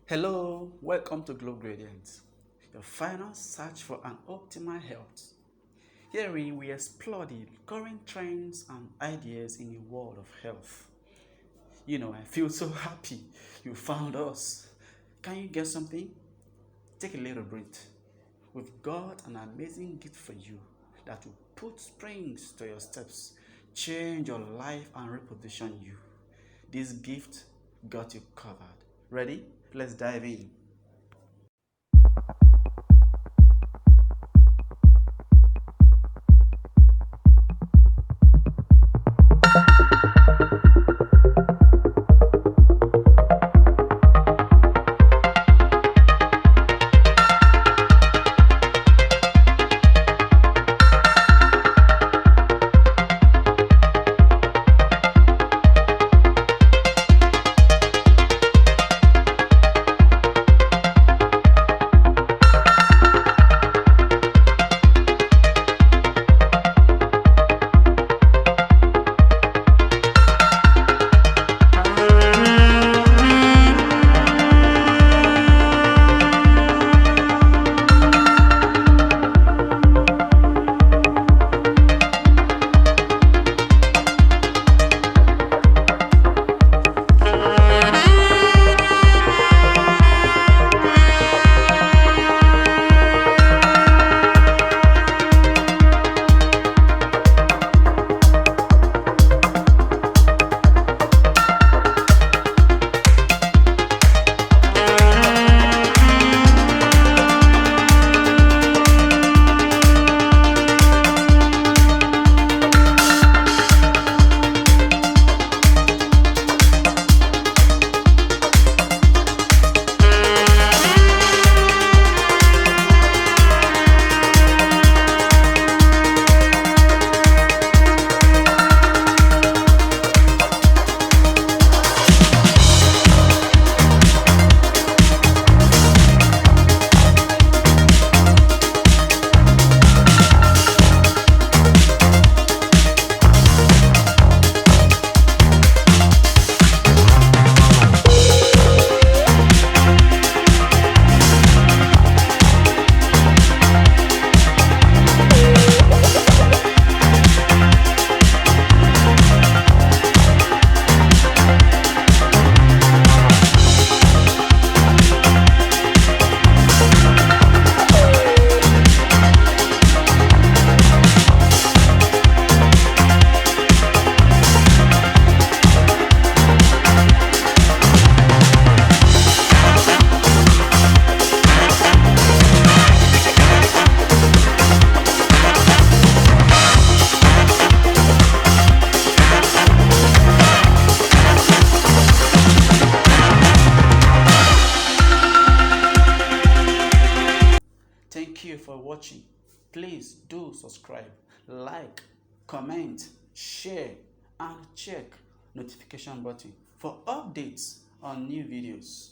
Hello, welcome to Globe Gradient, your final search for an optimal health. Herein, we explore the current trends and ideas in the world of health. I feel so happy you found us. Can you get something? Take a little breath. We've got an amazing gift for you that will put springs to your steps, change your life, and reposition you. This gift got you covered. Ready? Let's dive in. Thank you for watching. Please do subscribe, like, comment, share, and check notification button for updates on new videos.